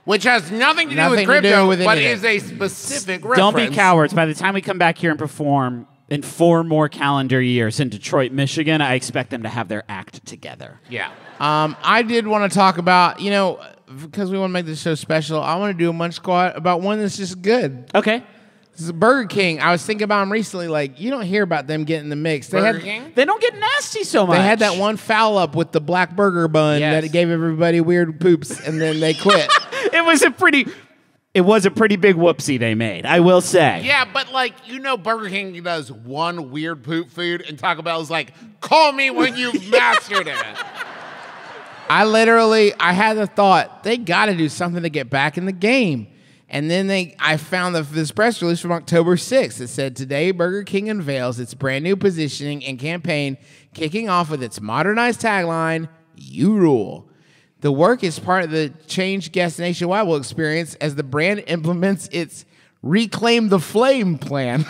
which has nothing to do with crypto, but is a specific reference. Don't be cowards. By the time we come back here and perform in 4 more calendar years in Detroit, Michigan, I expect them to have their act together. Yeah. I did want to talk about, because we want to make this show special, I want to do a Munch Squad about one that's just good. Okay. This is Burger King. I was thinking about them recently. Like, you don't hear about them getting the mix. They don't get nasty so much. They had that one foul up with the black burger bun that it gave everybody weird poops, and then they quit. It was a pretty big whoopsie they made, I will say. Yeah, but Burger King does one weird poop food, and Taco Bell is like, call me when you've mastered it. I had the thought, they got to do something to get back in the game. And then I found this press release from October 6th. It said, today Burger King unveils its brand new positioning and campaign, kicking off with its modernized tagline, You Rule. The work is part of the change guests nationwide will experience as the brand implements its Reclaim the Flame plan,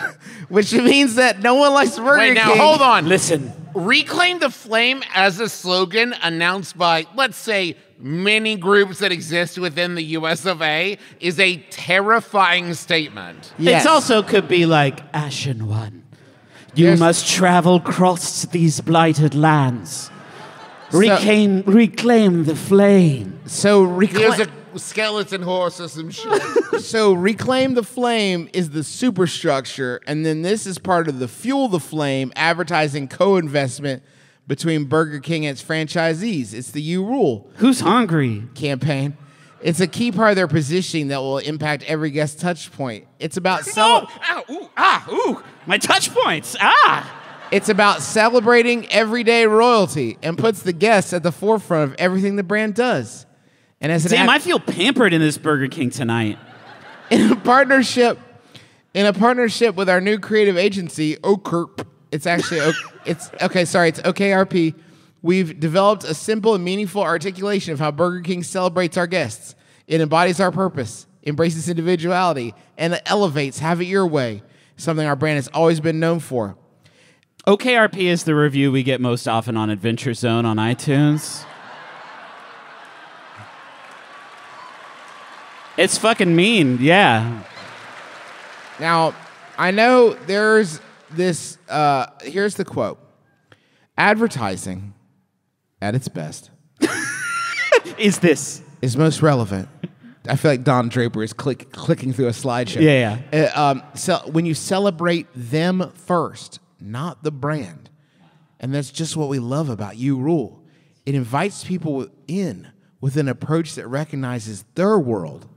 which means that no one likes Burger King. Wait, now hold on. Listen. Reclaim the Flame as a slogan announced by, let's say, many groups that exist within the US of A is a terrifying statement. It also could be like, Ashen One, you must travel across these blighted lands. Reclaim the flame. There's a skeleton horse or some shit. So Reclaim the Flame is the superstructure, and then this is part of the Fuel the Flame advertising co-investment between Burger King and its franchisees. It's the You Rule. Who's hungry? Campaign. It's a key part of their positioning that will impact every guest touch point. It's about my touch points. It's about celebrating everyday royalty and puts the guests at the forefront of everything the brand does. And as I feel pampered in this Burger King tonight. In a partnership with our new creative agency, OKRP. It's actually it's OKRP. We've developed a simple and meaningful articulation of how Burger King celebrates our guests. It embodies our purpose, embraces individuality, and it elevates Have It Your Way, something our brand has always been known for. OKRP is the review we get most often on Adventure Zone on iTunes. It's fucking mean, yeah. Now, I know there's this, here's the quote. Advertising, at its best, is most relevant. I feel like Don Draper is clicking through a slideshow. Yeah. So when you celebrate them first, not the brand. And that's just what we love about You Rule. It invites people in with an approach that recognizes their world,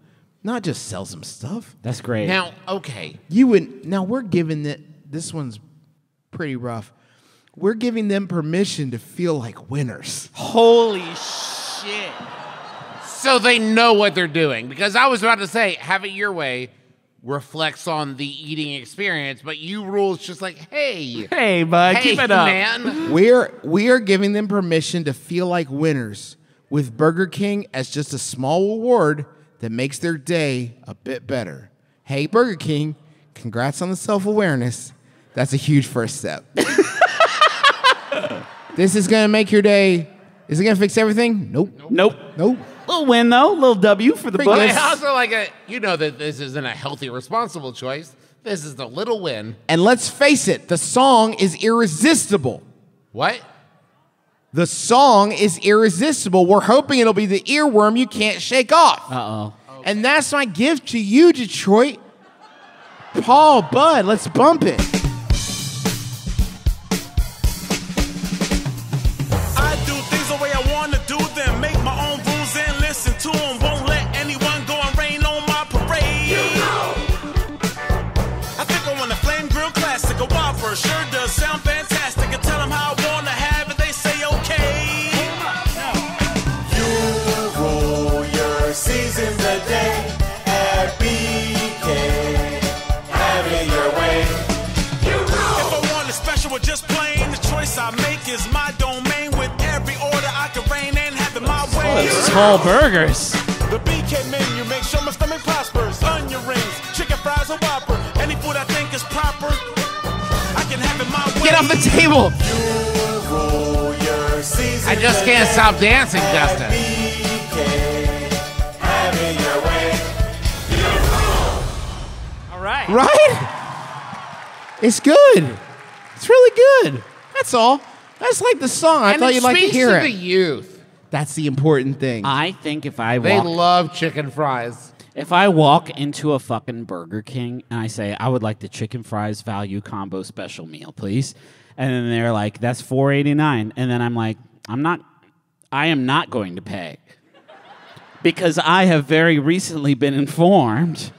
not just sells them stuff. That's great. Now, okay. Now we're giving this one's pretty rough. We're giving them permission to feel like winners. Holy shit. So they know what they're doing. Because I was about to say, Have It Your Way reflects on the eating experience, but You Rule is just like, hey, bud, keep it up, man. We are giving them permission to feel like winners, with Burger King as just a small reward that makes their day a bit better. Hey, Burger King, congrats on the self-awareness. That's a huge first step. This is gonna make your day. Is it gonna fix everything? Nope. Little win though, little W for the But books. also that this isn't a healthy, responsible choice. This is the little win. And let's face it, the song is irresistible. What? The song is irresistible. We're hoping it'll be the earworm you can't shake off. Uh-oh. And that's my gift to you, Detroit. Paul, Bud, let's bump it. I do things the way I Those tall burgers. The BK menu makes sure my stomach prospers. Onion rings, chicken fries, or Whopper. Any food I think is proper, I can have it my way. Get off the table. I just can't stop dancing, Justin. All right. Right? It's good. It's really good. That's all. That's like the song. I thought you'd like to hear the it. youth. That's the important thing. I think if I They walk, love chicken fries. if I walk into a fucking Burger King and I say I would like the chicken fries value combo special meal, please, and then they're like, that's $4.89, and then I'm like, I am not going to pay because I have very recently been informed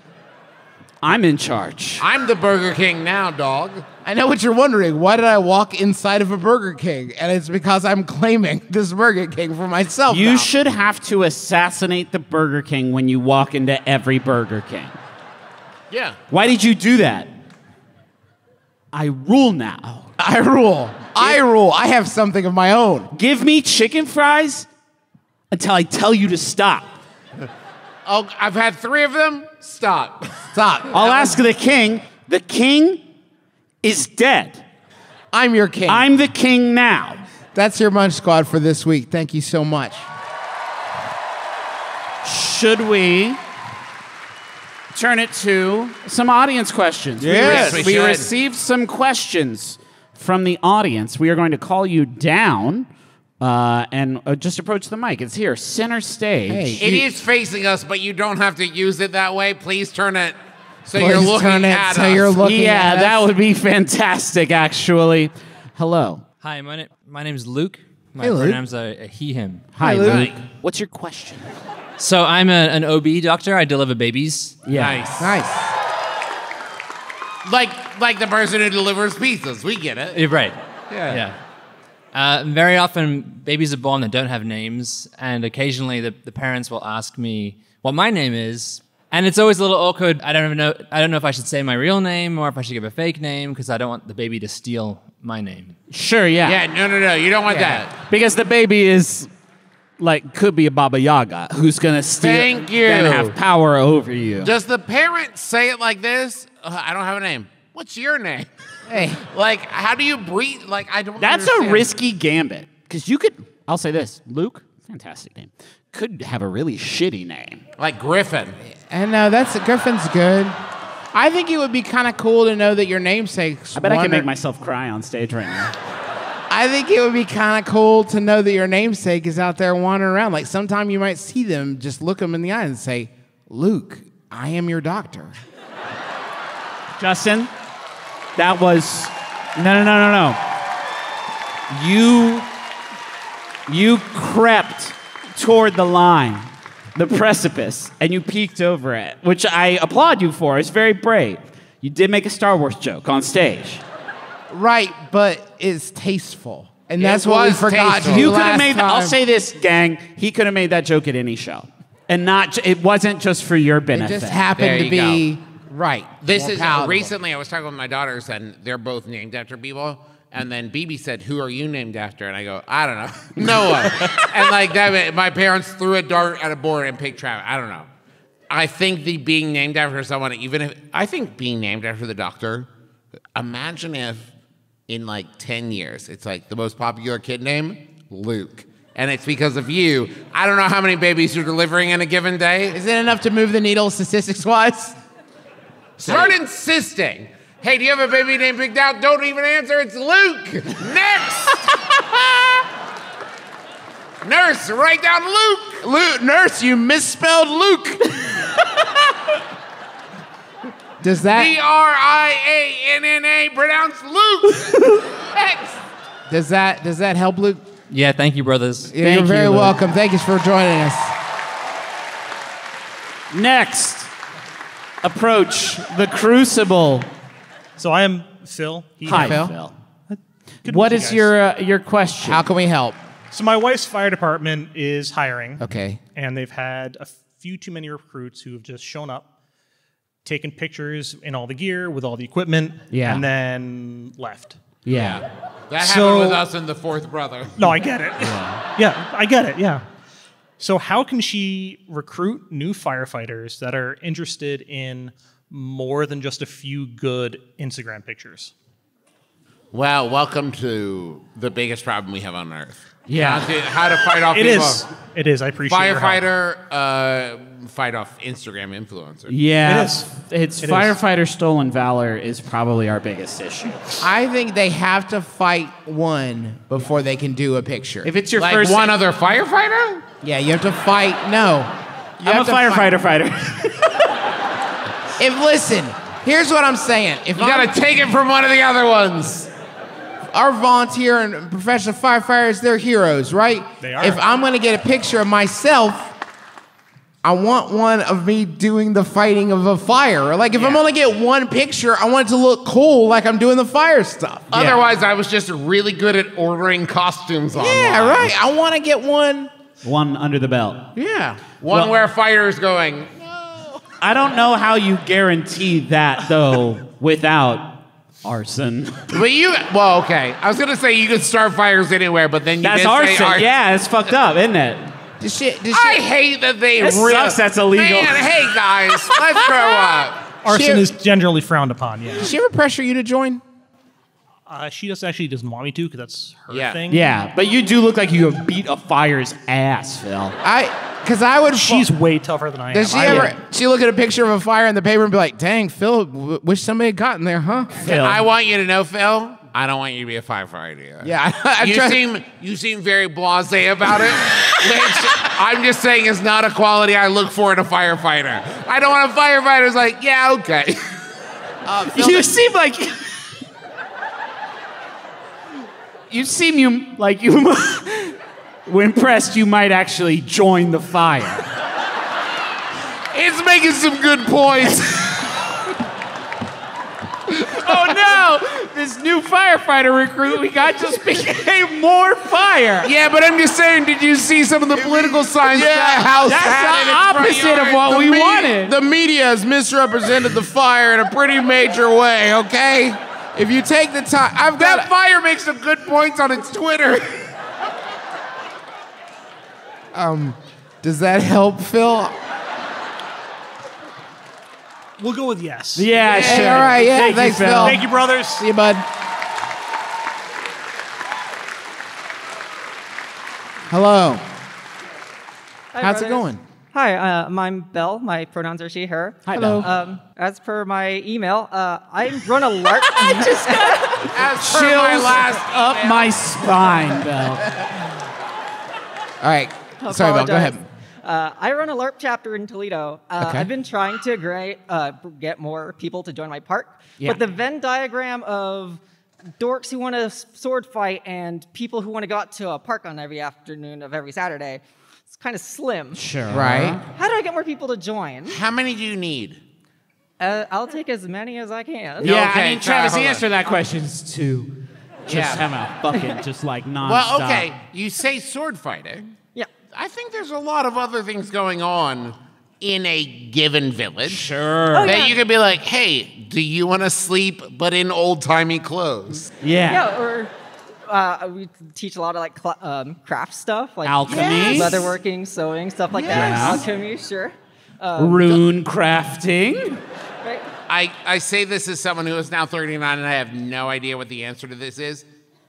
I'm in charge. I'm the Burger King now, dog. I know what you're wondering. Why did I walk inside of a Burger King? And it's because I'm claiming this Burger King for myself. You now. should have to assassinate the Burger King when you walk into every Burger King. Yeah. Why did you do that? I rule now. I rule. I rule. I have something of my own. Give me chicken fries until I tell you to stop. Oh, I've had 3 of them. Stop. Stop. I'll ask the king. The king is dead. I'm your king. I'm the king now. That's your Munch Squad for this week. Thank you so much. Should we turn it to some audience questions? Yes, we we should. received some questions from the audience. We are going to call you down and just approach the mic. It's here, center stage. Hey. It is facing us, but you don't have to use it that way. Please turn it so Please you're looking turn it at so us. you're looking Yeah, at that us. would be fantastic, actually. Hello. Hi, my name's Luke. My Hey, Luke. pronouns are he, him. Hi, Luke. Luke. What's your question? So I'm an OB doctor. I deliver babies. Yeah. Nice. Nice. Like the person who delivers pizzas. We get it. You're right. Yeah. Very often, babies are born that don't have names, and occasionally the parents will ask me what my name is, and it's always a little awkward. I don't know if I should say my real name or if I should give a fake name because I don't want the baby to steal my name. Sure, yeah. Yeah, no. You don't want that. Because the baby is, could be a Baba Yaga who's going to steal Thank you. and have power over you. Does the parent say it like this? I don't have a name. What's your name? Hey. How do you breathe? I don't That's understand. a risky gambit. Because you could, I'll say this, Luke, fantastic name, could have a really shitty name. Like Griffin. And Griffin's good. I think it would be kind of cool to know that your namesake's I bet I can wander- make myself cry on stage right now. I think it would be kind of cool to know that your namesake is out there wandering around. Like sometime you might see them, just look them in the eye and say, Luke, I am your doctor. Justin, that was, no. You crept toward the line, the precipice, and you peeked over it, which I applaud you for. It's very brave. You did make a Star Wars joke on stage. Right, but it's tasteful. And It that's what we was forgot tasteful. to do You could have last made that. I'll time. say this, gang. He could have made that joke at any show, and it wasn't just for your It benefit. just happened There to you be right. This more is palatable. recently I was talking with my daughters and they're both named after people. And then BB said, "Who are you named after?" And I go, "I don't know, no one." And that, my parents threw a dart at a board and picked Travis. I don't know. I think being named after someone, I think being named after the doctor. Imagine if in 10 years it's the most popular kid name, Luke, and it's because of you. I don't know how many babies you're delivering in a given day. Is it enough to move the needle statistics-wise? Start insisting. Hey, do you have a baby named Big Doubt? Don't even answer. It's Luke. Next. Nurse, write down Luke. Nurse, you misspelled Luke. Does that BRIANNA, pronounce Luke. Next. does that help, Luke? Yeah, thank you, brothers. Yeah, you're you, very Luke. welcome. Thank you for joining us. Next, approach the crucible. So I am Phil. Hi, Phil. Phil. Good What to meet is you guys. your question? How can we help? So my wife's fire department is hiring. Okay. And they've had a few too many recruits who have just shown up, taken pictures in all the gear with all the equipment, Yeah. and then left. That So- happened with us and the fourth brother. No, I get it. Yeah, I get it. Yeah. So how can she recruit new firefighters that are interested in more than just a few good Instagram pictures? Well, welcome to the biggest problem we have on Earth. Yeah. How to fight off It people. It is. I appreciate your help. Firefighter, fight off Instagram influencers. Yeah, It is. It's It Firefighter Stolen Valor is probably our biggest issue. I think they have to fight one before they can do a picture. If it's your Like first one other firefighter? Yeah, you have to fight. No. You I'm a have to firefighter fighter. If listen, here's what I'm saying. If You gotta take it from one of the other ones. our volunteer and professional firefighters, they're heroes, right? They are. If I'm gonna get a picture of myself, I want one of me doing the fighting of a fire. Like if I'm gonna get one picture, I want it to look cool, like I'm doing the fire stuff. Otherwise, I was just really good at ordering costumes online. Yeah, right. I want to get one. One under the belt. Yeah. One Well- where fire is going. I don't know how you guarantee that though without arson. But well, okay. I was gonna say you could start fires anywhere, but then you That's did say arson. arson. Yeah, it's fucked up, isn't it? I hate that they It sucks that's illegal. Man, hey guys, let's grow up. Arson is generally frowned upon, yeah. Does she ever pressure you to join? She just actually doesn't want me to because that's her thing. Yeah, but you do look like you have beat a fire's ass, Phil. Because I would. She's way tougher than I am. Does she ever? She look at a picture of a fire in the paper and be like, "Dang, Phil, wish somebody had gotten there, huh?" I want you to know, Phil. I don't want you to be a firefighter. Yeah, you seem very blasé about it, which I'm just saying is not a quality I look for in a firefighter. I don't want a firefighter who's like, yeah, okay. You seem like you when pressed, you might actually join the fire. It's making some good points. Oh no! This new firefighter recruit we got just became more fire. Yeah, but I'm just saying, did you see some of the political signs that house that's had in the its front opposite of yard? what we wanted. The media has misrepresented the fire in a pretty major way. Okay, if you take the time, That fire makes some good points on its Twitter. Does that help, Phil? We'll go with yes. Yeah, sure. All right, yeah, Thank you, thanks, Phil. Phil. Thank you, brothers. See you, bud. Hello. Hi, How's it brothers. going? Hi, I'm Belle. My pronouns are she, her. Hi, Hello. As per my email, I run a LARP. As per Chills my last up my spine, Belle. All right. Sorry, Belle. Go ahead. I run a LARP chapter in Toledo. Okay. I've been trying to get more people to join my park, Yeah. but the Venn diagram of dorks who want to sword fight and people who want to go out to a park on every afternoon of every Saturday, it's kind of slim. Sure. Right. How do I get more people to join? How many do you need? I'll take as many as I can. Yeah, Okay, I mean, Travis, the hold on. answer to that question is two. Just Yeah. have a fucking just like nonstop. Well, okay, you say sword fighting. Yeah. I think there's a lot of other things going on in a given village. Sure. Oh, That yeah. you could be like, hey, do you want to sleep but in old-timey clothes? Yeah. Yeah, or we teach a lot of like craft stuff, like Alchemy. leatherworking, sewing, stuff like Yes. that. Alchemy, sure. Rune crafting. Right. I say this as someone who is now 39 and I have no idea what the answer to this is.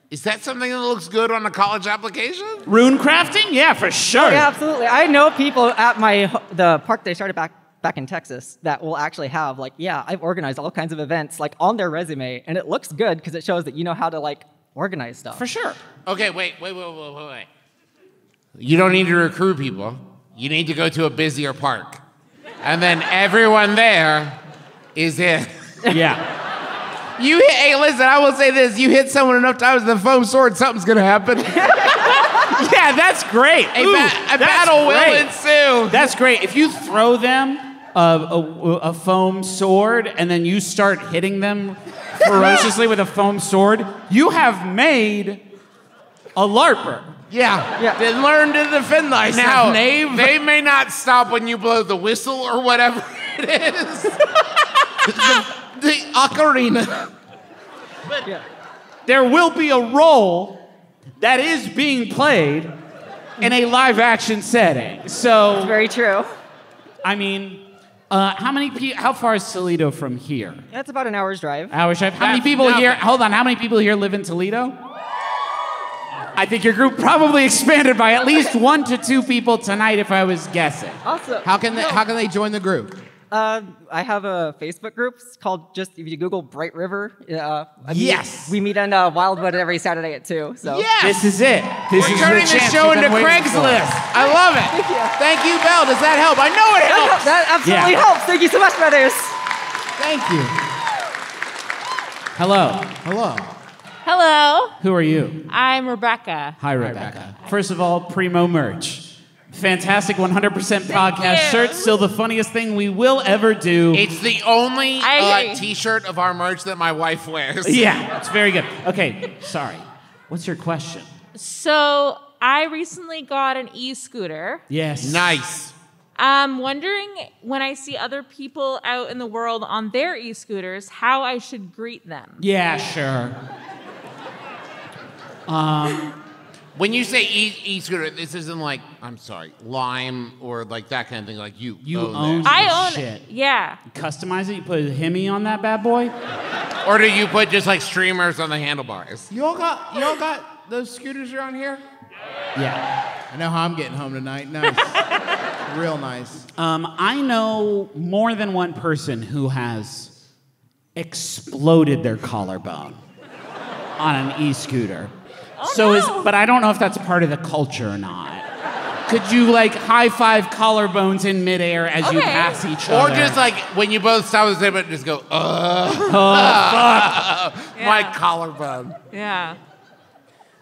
Is that something that looks good on a college application? Rune crafting? Yeah, for sure. Yeah, absolutely. I know people at the park they started back in Texas that will actually have like, yeah, I've organized all kinds of events like on their resume, and it looks good because it shows that you know how to like organize stuff. For sure. Okay, wait. You don't need to recruit people. You need to go to a busier park. And then everyone there is in. Yeah. Hey, listen, I will say this. You hit someone enough times with the foam sword, something's going to happen. Yeah, that's great. A battle will ensue. That's great. If you throw them a foam sword and then you start hitting them ferociously with a foam sword, you have made a LARPer. Yeah. Then learn to defend thyself, Now, knave. they may not stop when you blow the whistle or whatever it is. The ocarina. There will be a role that is being played in a live action setting. So It's very true. I mean, how far is Toledo from here? That's about an hour's drive. Hour's drive. How many people here? Hold on. How many people here live in Toledo? I think your group probably expanded by at least 1 to 2 people tonight, if I was guessing. Also, How can they join the group? I have a Facebook group. It's called if you Google Bright River. Yes. We meet in Wildwood every Saturday at 2. So. Yes. This is it. This We're is turning the this chance show you've into been waiting for. Craigslist. I love it. Thank you, Belle. Does that help? I know it helps. That absolutely Yeah. helps. Thank you so much, brothers. Thank you. Hello. Hello. Hello, Who are you? I'm Rebecca. Hi, Rebecca. First of all, primo merch. Fantastic 100% podcast you. shirt. Still the funniest thing we will ever do. It's the only I agree. T-shirt of our merch that my wife wears. Yeah, it's very good. Okay, sorry. What's your question? So I recently got an e-scooter. Yes. Nice. I'm wondering when I see other people out in the world on their e-scooters, how I should greet them. Yeah, sure. When you say e-scooter, this isn't like, I'm sorry, Lime or like that kind of thing. Like you own that. I own shit. it. Yeah. You customize it? You put a Hemi on that bad boy? Or do you put just like streamers on the handlebars? You all got those scooters around here? Yeah. I know how I'm getting home tonight. Nice. Real nice. I know more than one person who has exploded their collarbone on an e-scooter. But I don't know if that's part of the culture or not. Could you like high five collarbones in midair as you pass each other? Or just like when you both stop the same, but just go, fuck. My collarbone. Yeah.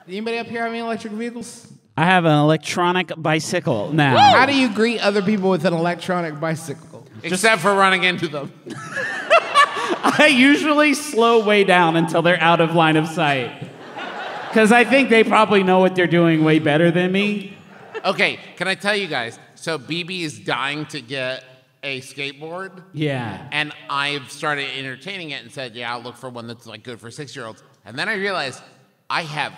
Anybody up here have any electric vehicles? I have an electronic bicycle now. How do you greet other people with an electronic bicycle? Except for running into them. I usually slow way down until they're out of line of sight. Because I think they probably know what they're doing way better than me. Okay, can I tell you guys? So BB is dying to get a skateboard. Yeah. And I've started entertaining it and said, yeah, I'll look for one that's like good for 6-year-olds. And then I realized I have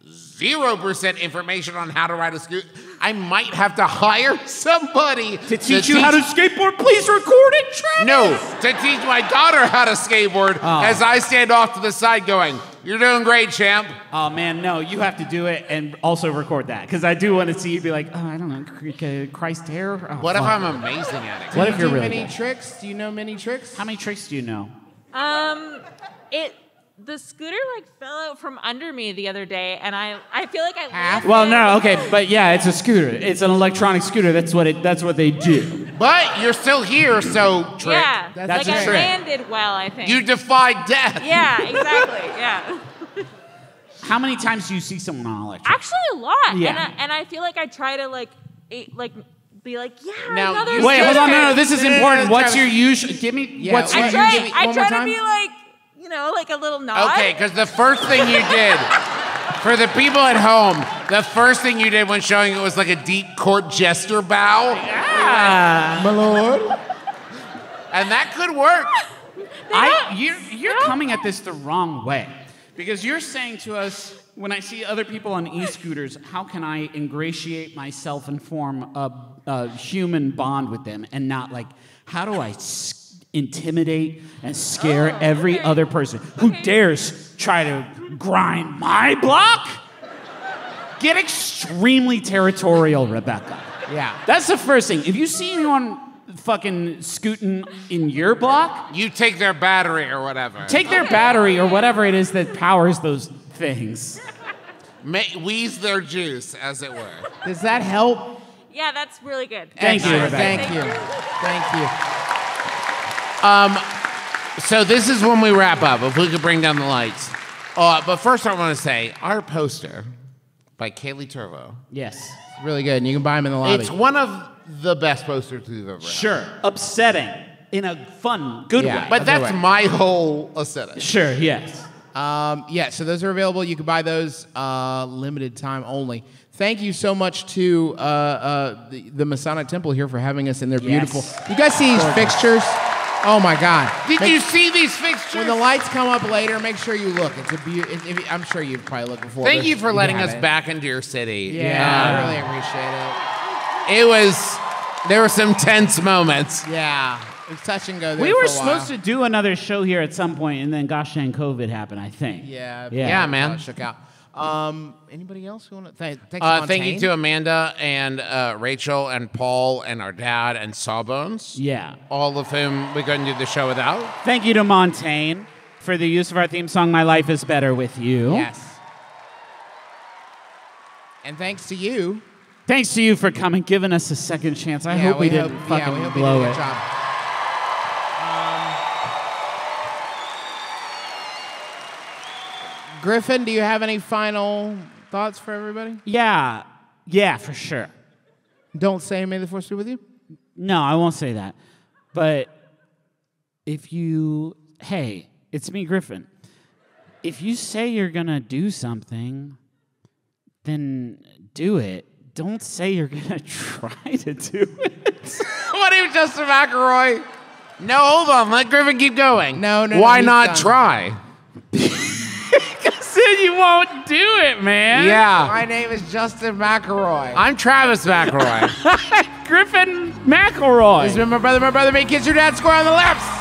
0% information on how to ride a scooter. I might have to hire somebody to teach you how to skateboard. Please record it, Travis. No, to teach my daughter how to skateboard as I stand off to the side going, you're doing great, champ. Oh, man, no, you have to do it and also record that. Because I do want to see you be like, oh, I don't know, Christ hair? Oh, what if I'm amazing at it? What if you're really many good? tricks? Do you know many tricks? How many tricks do you know? The scooter like fell out from under me the other day, and I feel like I lifted Well, it. no, okay, but yeah, it's a scooter. It's an electronic scooter. That's what they do. But you're still here, so trick. Yeah, That's like a I trick. landed well, I think. You defied death. Yeah, exactly. Yeah. How many times do you see someone on electric? Actually, a lot. Yeah. And I feel like I try to be like, yeah, Now, another you- Wait, hold on, scooter. no, this is important. What's your usual? Give me. Yeah, what's your I usual? give me try one more to time? be like, like a little nod. Okay, because the first thing you did, for the people at home, the first thing you did when showing it was like a deep court jester bow. Yeah. My lord. And that could work. You're coming at this the wrong way. Because you're saying to us, when I see other people on e-scooters, how can I ingratiate myself and form a human bond with them and not like, how do I intimidate and scare every other person who dares try to grind my block? Get extremely territorial, Rebecca. Yeah. That's the first thing. If you see anyone fucking scooting in your block, You take their battery or whatever. take their battery or whatever it is that powers those things. Wheeze their juice, as it were. Does that help? Yeah, that's really good. Thank you, Excellent. Rebecca. Thank you. Thank you. So this is when we wrap up, if we could bring down the lights. But first I want to say, our poster by Kaylee Turvo. Yes. Really good. And you can buy them in the lobby. It's one of the best posters we've ever had. Sure. Upsetting in a fun, good way. But that's my whole aesthetic. Sure, yes. Yeah, so those are available. You can buy those limited time only. Thank you so much to the Masonic Temple here for having us in their beautiful. You guys see these fixtures? Oh my God! Did you see these fixtures? When the lights come up later, make sure you look. It's a I'm sure you've probably looked before. Thank but you for letting us haven't. back into your city. Yeah, I really appreciate it. There were some tense moments. Yeah, it's touch and go. There We for were a while. supposed to do another show here at some point, and then gosh dang COVID happened, I think. Yeah, man. It shook out. Anybody else who want to thank Thank Montaigne? you to Amanda and Rachel and Paul and our dad and Sawbones. Yeah. All of whom we couldn't do the show without. Thank you to Montaigne for the use of our theme song, My Life is Better With You. Yes. And thanks to you. Thanks to you for coming, giving us a second chance. I hope we didn't fucking we hope blow we did a it. good job. Griffin, do you have any final thoughts for everybody? Yeah, for sure. Don't say May the Force be with you? No, I won't say that. But hey, it's me, Griffin. If you say you're gonna do something, then do it. Don't say you're gonna try to do it. What are you, Justin McElroy? No, hold on. Let Griffin keep going. No. Why he's not done. try? Said you won't do it, man. Yeah. My name is Justin McElroy. I'm Travis McElroy. Griffin McElroy. This is my brother, make kids your dad score on the left.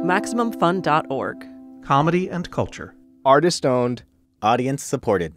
MaximumFun.org. Comedy and culture. Artist owned. Audience supported.